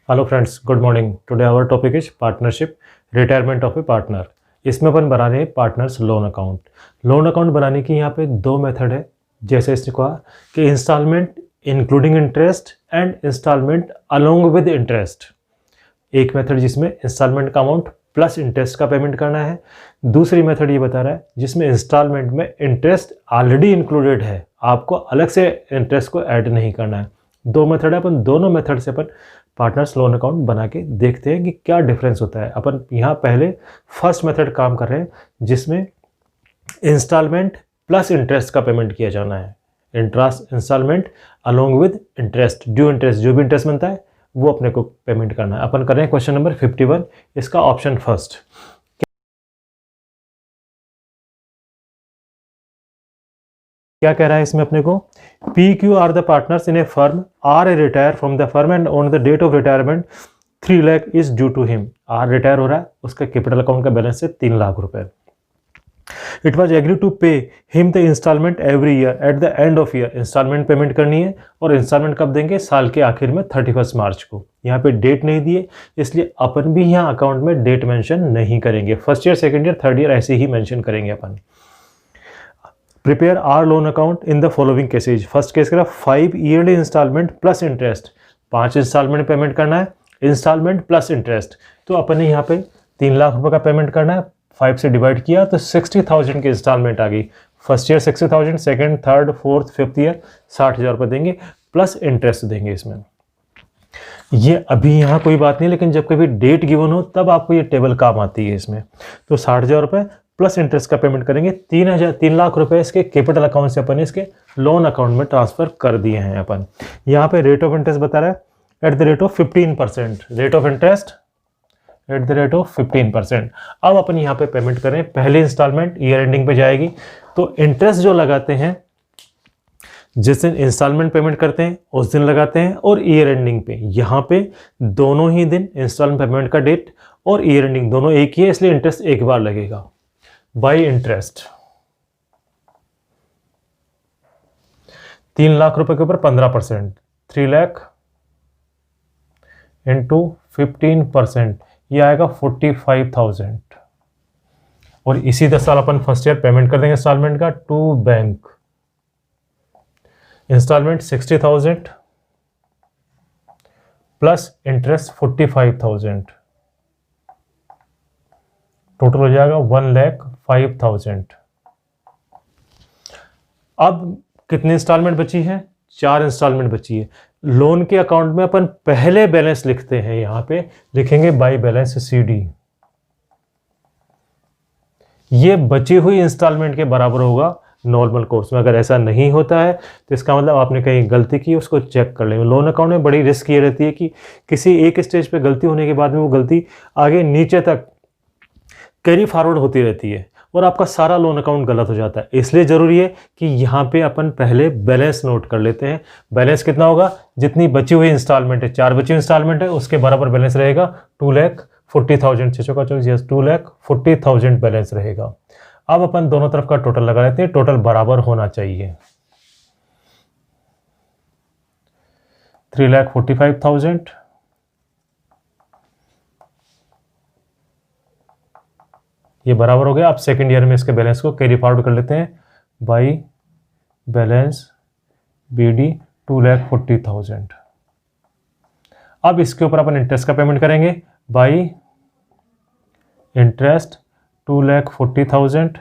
Hello friends, good morning. Today our topic is partnership, retirement of a partner. इसमें अपन बना रहे हैं partners loan account. Loan account बनाने की यहाँ पे दो मेथड है। जैसे इसने कहा कि instalment including interest and instalment along with interest. एक मेथड जिसमें इंस्टॉलमेंट का अमाउंट प्लस इंटरेस्ट का पेमेंट करना है। दूसरी मेथड ये बता रहा है जिसमें इंस्टॉलमेंट में इंटरेस्ट ऑलरेडी इंक्लूडेड है, आपको अलग से इंटरेस्ट को ऐड नहीं करना है। दो मेथड है, अपन दोनों मेथड से अपन पार्टनर्स लोन अकाउंट बना के देखते हैं कि क्या डिफरेंस होता है। अपन यहाँ पहले फर्स्ट मेथड काम कर रहे हैं जिसमें इंस्टॉलमेंट प्लस इंटरेस्ट का पेमेंट किया जाना है। Interest instalment along with interest, due interest, जो भी इंटरेस्ट बनता है वो अपने को पेमेंट करना है। अपन कर रहे हैं क्वेश्चन नंबर 51, इसका ऑप्शन फर्स्ट। क्या कह रहा है इसमें अपने को? P Q R the partners in a firm, R a retire from the firm and on the date of retirement 3 lakh is due to him. R retire हो रहा है, उसका कैपिटल अकाउंट का बैलेंस है 3 लाख रुपए। It was agree to pay him the instalment every year at the end of year. Instalment payment करनी है और इंस्टॉलमेंट कब देंगे? साल के आखिर में 31 मार्च को। यहाँ पे डेट नहीं दिए, इसलिए अपन भी यहाँ अकाउंट में डेट मेंशन नहीं करेंगे। First year, second year, third year ऐसे ही मेंशन करेंगे अपन। Prepare R loan account in the following cases. First case करा 5 yearly installment plus interest. 5 installment payment करना है, इंस्टॉलमेंट प्लस इंटरेस्ट। तो अपन ने यहाँ पे 3 लाख रुपए का पेमेंट करना है, 5 से डिवाइड किया तो 60,000 की इंस्टॉलमेंट आ गई। First year 60,000, second, third, fourth, fifth year 60,000 रुपये देंगे प्लस इंटरेस्ट देंगे इसमें। ये अभी यहाँ कोई बात नहीं, लेकिन जब कभी डेट गिवन हो तब आपको ये टेबल काम आती है इसमें। तो 60,000 रुपये प्लस इंटरेस्ट का पेमेंट करेंगे। 3 लाख रुपए इसके कैपिटल अकाउंट से अपन इसके लोन अकाउंट में ट्रांसफर कर दिए हैं अपन। यहाँ पे रेट ऑफ इंटरेस्ट बता रहा है at the rate of 15%। Rate of interest at the rate of 15%। अब अपन यहाँ पे पेमेंट करें, पहली इंस्टॉलमेंट ईयर एंडिंग पे जाएगी, तो इंटरेस्ट जो लगाते हैं जिस दिन इंस्टॉलमेंट पेमेंट करते हैं उस दिन लगाते हैं, और ईयर एंडिंग पे यहाँ पे दोनों ही दिन इंस्टॉलमेंट पेमेंट का डेट और ईयर एंडिंग दोनों एक ही है, इसलिए इंटरेस्ट एक बार लगेगा। बाई इंटरेस्ट 3 लाख रुपए के ऊपर 15%, 3 लाख इंटू 15%, ये आएगा 45,000। और इसी 10 साल अपन फर्स्ट ईयर पेमेंट कर देंगे इंस्टॉलमेंट का to bank. Instalment 60,000 plus interest 45,000, total हो जाएगा 1,05,000। अब कितनी इंस्टॉलमेंट बची है? 4 इंस्टॉलमेंट बची है। लोन के अकाउंट में अपन पहले बैलेंस लिखते हैं, यहां पे लिखेंगे बाई बैलेंस CD। ये बची हुई इंस्टॉलमेंट के बराबर होगा नॉर्मल कोर्स में। अगर ऐसा नहीं होता है तो इसका मतलब आपने कहीं गलती की, उसको चेक कर लेंगे। लोन अकाउंट में बड़ी रिस्क ये रहती है कि किसी एक स्टेज पे गलती होने के बाद में वो गलती आगे नीचे तक कैरी फॉरवर्ड होती रहती है और आपका सारा लोन अकाउंट गलत हो जाता है। इसलिए ज़रूरी है कि यहाँ पे अपन पहले बैलेंस नोट कर लेते हैं। बैलेंस कितना होगा? जितनी बची हुई इंस्टॉलमेंट है, 4 बची इंस्टॉलमेंट है, उसके बराबर बैलेंस रहेगा 2,40,000। 2,40,000 बैलेंस रहेगा। अब अपन दोनों तरफ का टोटल लगा लेते हैं, टोटल बराबर होना चाहिए। 3,45,000 ये बराबर हो गया। आप सेकंड ईयर में इसके बैलेंस को कैरी फॉरवर्ड कर लेते हैं बाई बैलेंस BD 2,40,000। अब इसके ऊपर अपन इंटरेस्ट का पेमेंट करेंगे बाई इंटरेस्ट 2,40,000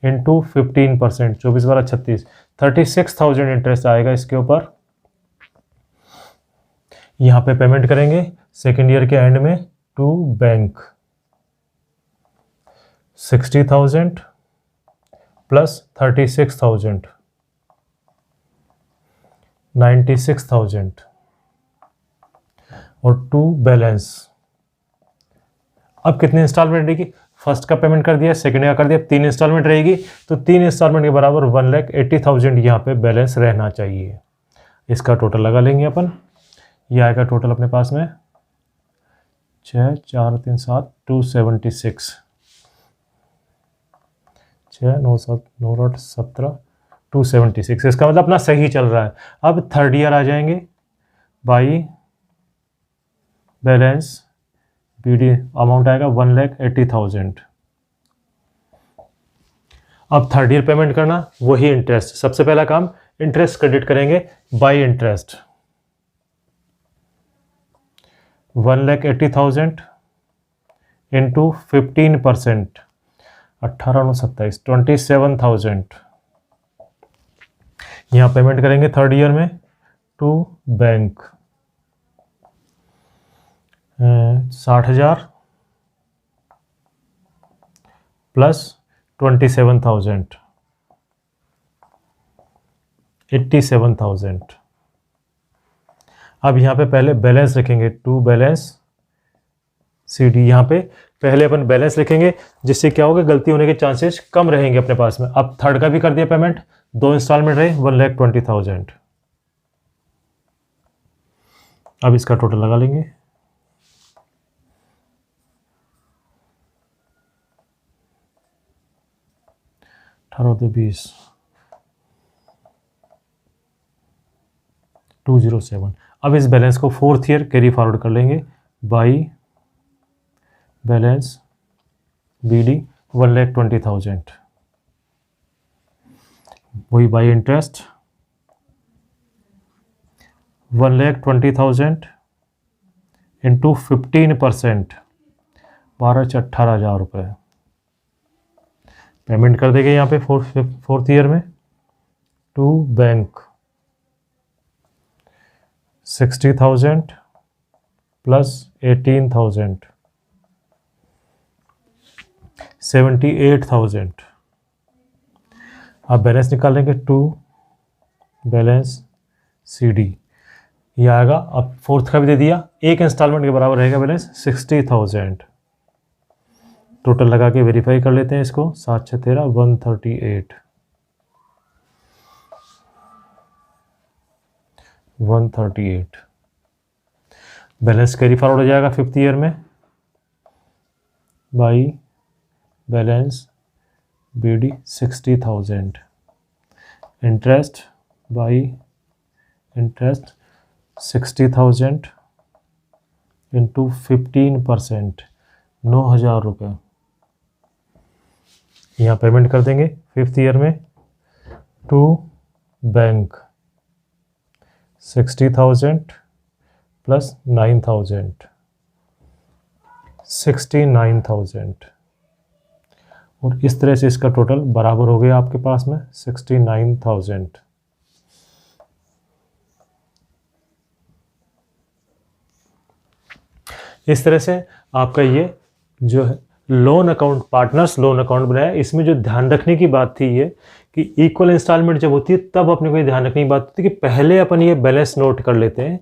इंटू 15%, 24 बारह 36, 36,000 इंटरेस्ट आएगा इसके ऊपर। यहाँ पे पेमेंट करेंगे सेकेंड ईयर के एंड में टू बैंक। 60,000 प्लस 36,000, 96,000 और टू बैलेंस। अब कितनी इंस्टॉलमेंट रहेगी? फर्स्ट का पेमेंट कर दिया, सेकंड का कर दिया, 3 इंस्टॉलमेंट रहेगी, तो 3 इंस्टॉलमेंट के बराबर 1,80,000 यहाँ पे बैलेंस रहना चाहिए। इसका टोटल लगा लेंगे अपन। ये आएगा टोटल अपने पास में 6, 4, 3, 7, 276, 6, 9, 7, 9, 8, 17, 276। इसका मतलब अपना सही चल रहा है। अब थर्ड ईयर आ जाएंगे बाई बैलेंस BD अमाउंट आएगा 1,80,000। अब थर्ड ईयर पेमेंट करना, वही इंटरेस्ट। सबसे पहला काम इंटरेस्ट क्रेडिट करेंगे बाय इंटरेस्ट। 1,80,000 इंटू 15%, 18,927, 27,000 यहाँ पेमेंट करेंगे थर्ड ईयर में टू बैंक। 60,000 प्लस 27,000, 87,000। अब यहाँ पे पहले बैलेंस लिखेंगे, टू बैलेंस CD। यहाँ पे पहले अपन बैलेंस लिखेंगे, जिससे क्या होगा, गलती होने के चांसेस कम रहेंगे अपने पास में। अब थर्ड का भी कर दिया पेमेंट, 2 इंस्टॉलमेंट रहे, 1,20,000। अब इसका टोटल लगा लेंगे। अठारह 20, 207। अब इस बैलेंस को फोर्थ ईयर कैरी फॉरवर्ड कर लेंगे बाई बैलेंस BD 1,20,000, वही बाई इंटरेस्ट 1,20,000 इंटू 15%, 12 से 18,000 रुपये पेमेंट कर देंगे यहाँ पे फोर्थ ईयर में टू बैंक। 60,000 प्लस 18,000, 78,000। अब बैलेंस निकालेंगे टू बैलेंस CD, ये आएगा। अब फोर्थ का भी दे दिया, एक इंस्टॉलमेंट के बराबर रहेगा बैलेंस 60,000। टोटल लगा के वेरीफाई कर लेते हैं इसको, 7 6 13, 138, 138। बैलेंस कैरी फॉरवर्ड हो जाएगा फिफ्थ ईयर में by balance BD 60,000, interest by interest 60,000 into 15%, 9,000 रुपये यहाँ पेमेंट कर देंगे फिफ्थ ईयर में टू बैंक। 60,000 प्लस 9,000, 69,000। और इस तरह से इसका टोटल बराबर हो गया आपके पास में 69,000। इस तरह से आपका ये जो है loan account, partners loan account बनाया। इसमें जो ध्यान रखने की बात थी ये कि इक्वल इंस्टॉलमेंट जब होती है तब अपने को ये ध्यान रखने की बात होती है कि पहले अपन ये बैलेंस नोट कर लेते हैं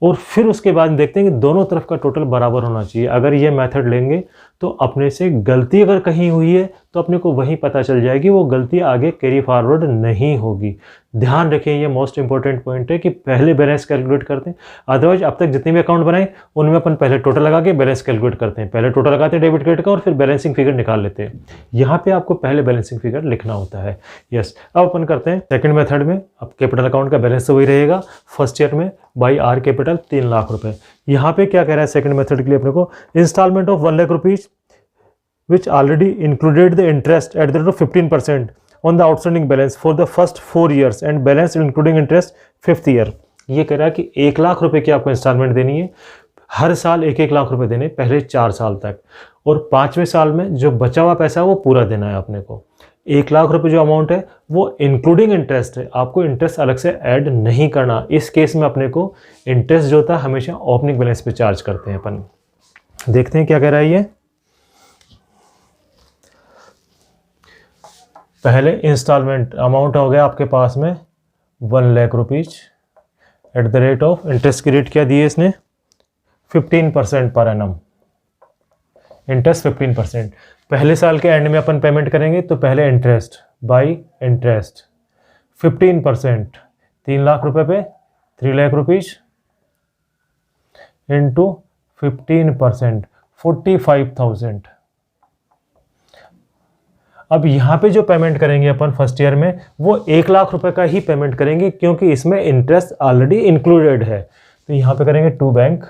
और फिर उसके बाद देखते हैं कि दोनों तरफ का टोटल बराबर होना चाहिए। अगर ये मेथड लेंगे तो अपने से गलती अगर कहीं हुई है तो अपने को वहीं पता चल जाएगी, वो गलती आगे कैरी फॉरवर्ड नहीं होगी। ध्यान रखें, ये मोस्ट इंपॉर्टेंट पॉइंट है कि पहले बैलेंस कैलकुलेट करते हैं। अदरवाइज अब तक जितने भी अकाउंट बनाए उनमें अपन पहले टोटल लगा के बैलेंस कैलकुलेट करते हैं, पहले टोटल लगाते हैं डेबिट क्रेडिट का और फिर बैलेंसिंग फिगर निकाल लेते हैं। यहाँ पे आपको पहले बैलेंसिंग फिगर लिखना होता है। यस, अब अपन करते हैं सेकंड मेथड में। अब कैपिटल अकाउंट का बैलेंस तो वही रहेगा फर्स्ट ईयर में बाई आर कैपिटल 3 लाख रुपए। यहाँ पे क्या कह रहा है सेकंड मेथड के लिए अपने को, instalment of 1 lakh rupees which already included the interest at the rate of 15% on the outstanding balance for the first 4 years and balance including interest 5th year। ये कह रहा है कि 1 लाख रुपए की आपको इंस्टॉलमेंट देनी है, हर साल 1-1 लाख रुपए देने पहले 4 साल तक, और 5वें साल में जो बचा हुआ पैसा है वो पूरा देना है अपने को। 1 लाख रुपए जो अमाउंट है वो इंक्लूडिंग इंटरेस्ट है, आपको इंटरेस्ट अलग से ऐड नहीं करना। इस केस में अपने को इंटरेस्ट जो होता है हमेशा ओपनिंग बैलेंस पे चार्ज करते हैं अपन। देखते हैं क्या कह रहा है ये। पहले इंस्टॉलमेंट अमाउंट हो गया आपके पास में 1 lakh rupees at the rate of, interest की रेट क्या दी है इसने 15% पर एनम, इंटरेस्ट 15%। पहले साल के एंड में अपन पेमेंट करेंगे तो पहले इंटरेस्ट बाई इंटरेस्ट 15%, 3 लाख रुपए पे 3 लाख रुपीज इंटू 15%, 45,000। अब यहाँ पे जो पेमेंट करेंगे अपन फर्स्ट ईयर में वो 1 लाख रुपए का ही पेमेंट करेंगे क्योंकि इसमें इंटरेस्ट ऑलरेडी इंक्लूडेड है। तो यहाँ पे करेंगे टू बैंक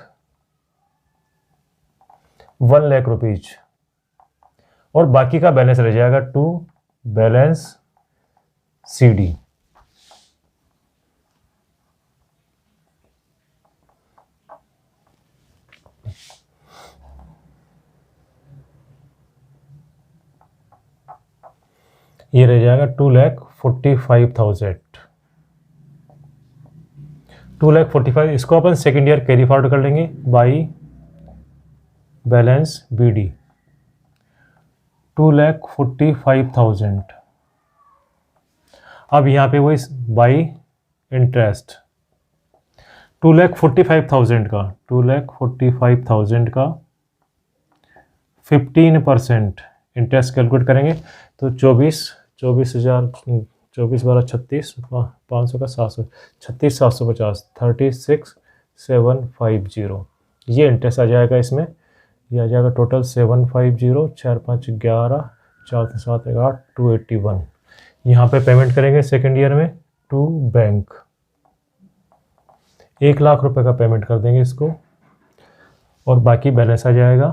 1 लाख रुपीज, और बाकी का बैलेंस रह जाएगा टू बैलेंस CD। ये रह जाएगा 2,45,000। 2,45,000 इसको अपन सेकेंड ईयर कैरी फॉरवर्ड कर लेंगे बाई बैलेंस BD 2,45,000। अब यहाँ पे वही बाई इंटरेस्ट 2,45,000 का 15% इंटरेस्ट कैलकुलेट करेंगे तो 24,000 24 12 36 500 का 700 36,750 36,750 ये इंटरेस्ट आ जाएगा इसमें। ये आ जाएगा टोटल 750 4 5 11 4 7 8 281। यहाँ पे पेमेंट करेंगे सेकेंड ईयर में टू बैंक 1 लाख रुपए का पेमेंट कर देंगे इसको, और बाकी बैलेंस आ जाएगा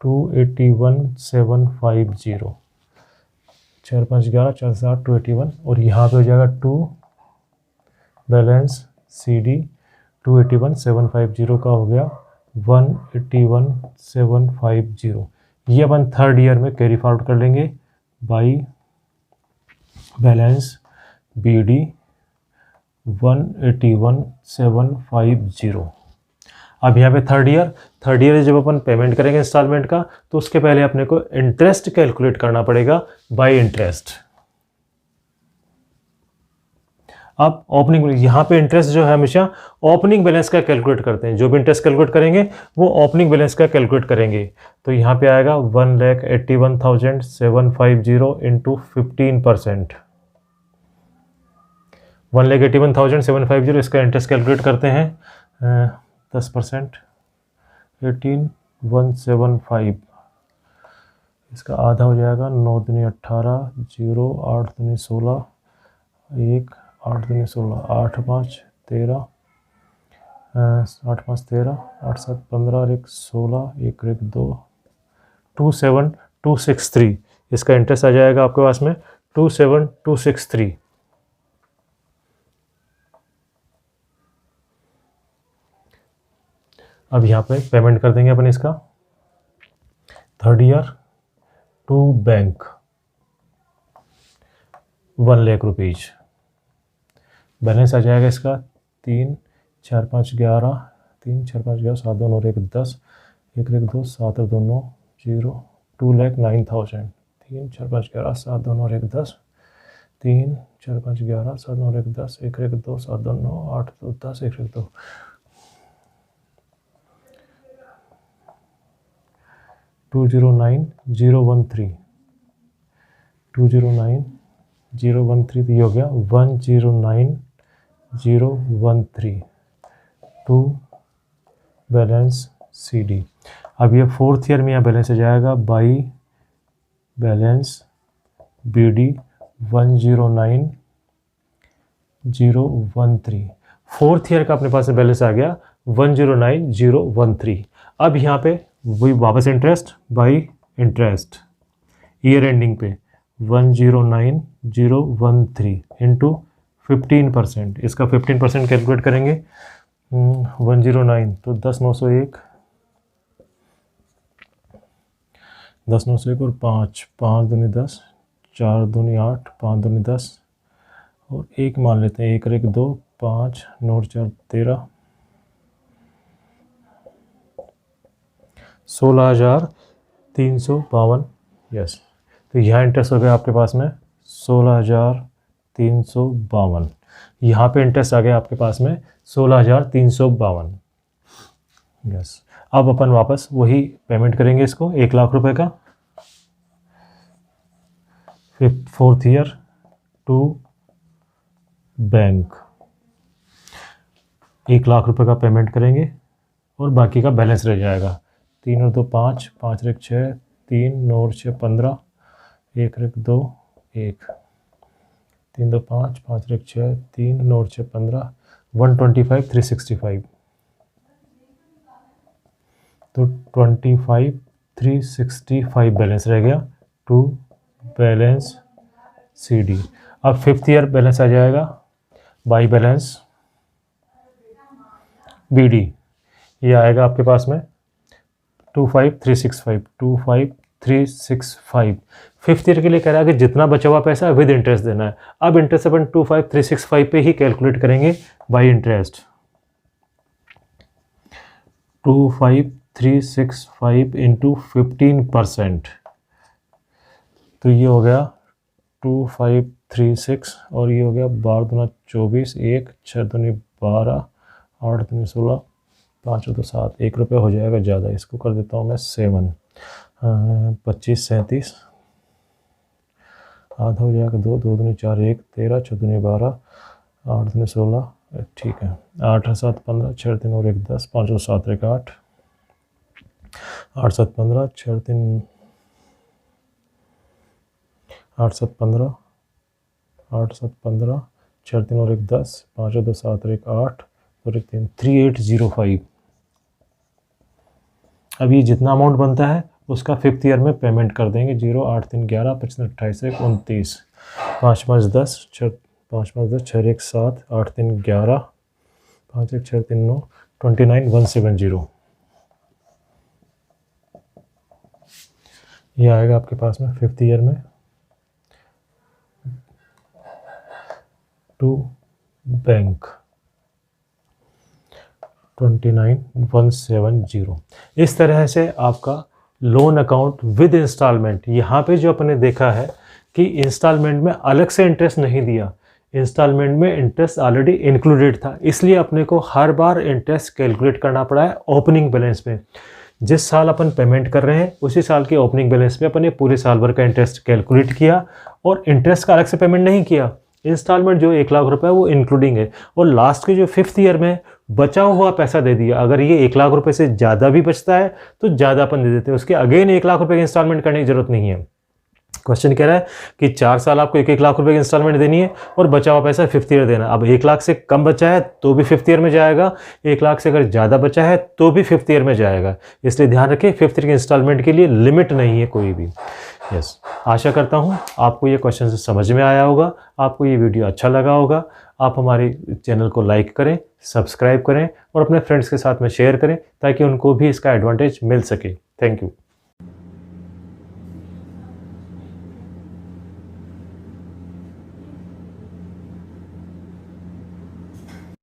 281,750 4 5 11 4 7 281, और यहाँ पे हो जाएगा टू बैलेंस CD 281,750 का हो गया 181,750। ये अपन थर्ड ईयर में कैरी फॉरवर्ड कर लेंगे बाई बैलेंस BD 181,750। अब यहाँ पे थर्ड ईयर जब अपन पेमेंट करेंगे इंस्टॉलमेंट का तो उसके पहले अपने को इंटरेस्ट कैलकुलेट करना पड़ेगा बाय इंटरेस्ट। अब ओपनिंग, यहाँ पे इंटरेस्ट जो है हमेशा ओपनिंग बैलेंस का कैलकुलेट करते हैं, जो भी इंटरेस्ट कैलकुलेट करेंगे वो ओपनिंग बैलेंस का कैलकुलेट करेंगे। तो यहाँ पे आएगा 1,81,750 इंटू 15%, 1,81,750 इसका इंटरेस्ट कैलकुलेट करते हैं 10%, 18,175 इसका आधा हो जाएगा 9 दूनी 18 0 8 दूनी 16 1 8 दूनी 16 8 5 13 8 5 13 8 7 15 और 1 16 1 1 2 27,263 इसका इंटरेस्ट आ जाएगा आपके पास में 27,263। अब यहाँ पे पेमेंट कर देंगे अपन इसका third year to bank 1 lakh rupees. Balance आ जाएगा इसका 3 4 5 11 3 4 5 11 7 2 9 1 10 1 1 2 7 2 9 0 2,09,000 3 4 5 11 7 2 9 1 10 3 4 5 11 7 9 1 10 1 1 2 7 2 9 8 2 10 1 1 2 209,013 209,013 तो ये हो गया 109,013 टू बैलेंस CD। अब ये फोर्थ ईयर में यहाँ बैलेंस आ जाएगा by balance BD 109,013। Fourth year का अपने पास बैलेंस आ गया 109,013। अब यहाँ पे वही वापस interest by interest year ending पे 109,013 इंटू 15%, इसका 15% कैलकुलेट करेंगे 109 तो 10,901 10,901 और 5 5 दूनी 10 4 दूनी 8 5 दूनी 10 और एक मान लेते हैं 1 1 2 5 9 4 13 16,352 यस। तो यहाँ इंटरेस्ट हो गया आपके पास में 16,352। यहाँ पे इंटरेस्ट आ गया आपके पास में 16,352 यस। अब अपन वापस वही पेमेंट करेंगे इसको 1 लाख रुपए का fourth year to bank 1 lakh रुपए का पेमेंट करेंगे और बाकी का बैलेंस रह जाएगा 3 और 2 5 5 और 1 6 3 9 और 6 15 1 और 1 2 1 3 2 5 5 और 1 6 3 9 और 6 15 125 365। तो 25,365 बैलेंस रह गया टू बैलेंस CD। अब 5th ईयर बैलेंस आ जाएगा बाई बैलेंस BD, ये आएगा आपके पास में 25,365। 5th ईयर के लिए कह रहा है कि जितना बचा हुआ पैसा विद इंटरेस्ट देना है। अब इंटरेस्ट अपन 25,365 पे ही कैलकुलेट करेंगे बाई इंटरेस्ट। 25,365 इंटू 15%, तो ये हो गया 2536 और ये हो गया 12 दूना 24, 1 6 दूनी 12, 8 दूनी 16, 5 तो 7, 1 रुपये हो जाएगा ज़्यादा, इसको कर देता हूँ मैं 7, 25 37, आधा हो जाएगा 2, 2 दूनी 4, 1 13, 6 दूनी 12, 8 दूनी 16, ठीक है, 8 7 15, 6 3 और 1 10, 5 और 7 1 8, 8 7 15, 6 3 8 7 15, 8 7 15, 6 3 और 1 10, 5 2 7 1 8 और 1 3, 3805। अब ये जितना अमाउंट बनता है उसका 5th ईयर में पेमेंट कर देंगे। 0 8 3 11, 25 28 1 29, 5 5 10, 6 5 5 10, 6 1 7, 8 3 11, 5 1 6 3 9, 29,170। ये आएगा आपके पास में 5th ईयर में टू बैंक 29,170। इस तरह से आपका लोन अकाउंट विद इंस्टॉलमेंट, यहाँ पे जो अपने देखा है कि इंस्टॉलमेंट में अलग से इंटरेस्ट नहीं दिया, इंस्टॉलमेंट में इंटरेस्ट ऑलरेडी इंक्लूडेड था, इसलिए अपने को हर बार इंटरेस्ट कैलकुलेट करना पड़ा है ओपनिंग बैलेंस में। जिस साल अपन पेमेंट कर रहे हैं उसी साल के ओपनिंग बैलेंस में अपने पूरे साल भर का इंटरेस्ट कैलकुलेट किया और इंटरेस्ट का अलग से पेमेंट नहीं किया। इंस्टॉलमेंट जो 1 लाख रुपए है वो इंक्लूडिंग है, और लास्ट के जो 5th ईयर में बचा हुआ पैसा दे दिया। अगर ये 1 लाख रुपए से ज़्यादा भी बचता है तो ज़्यादा अपन दे देते हैं, उसके अगेन 1 लाख रुपए की इंस्टॉलमेंट करने की जरूरत नहीं है। क्वेश्चन कह रहा है कि 4 साल आपको 1 लाख रुपए की इंस्टॉलमेंट देनी है और बचा हुआ पैसा 5th ईयर देना। अब 1 लाख से कम बचा है तो भी 5th ईयर में जाएगा, 1 लाख से अगर ज़्यादा बचा है तो भी 5th ईयर में जाएगा। इसलिए ध्यान रखें 5th ईयर की इंस्टॉलमेंट के लिए लिमिट नहीं है कोई भी। यस, आशा करता हूँ आपको ये क्वेश्चन समझ में आया होगा, आपको ये वीडियो अच्छा लगा होगा। आप हमारे चैनल को लाइक करें, सब्सक्राइब करें और अपने फ्रेंड्स के साथ में शेयर करें ताकि उनको भी इसका एडवांटेज मिल सके। Thank you.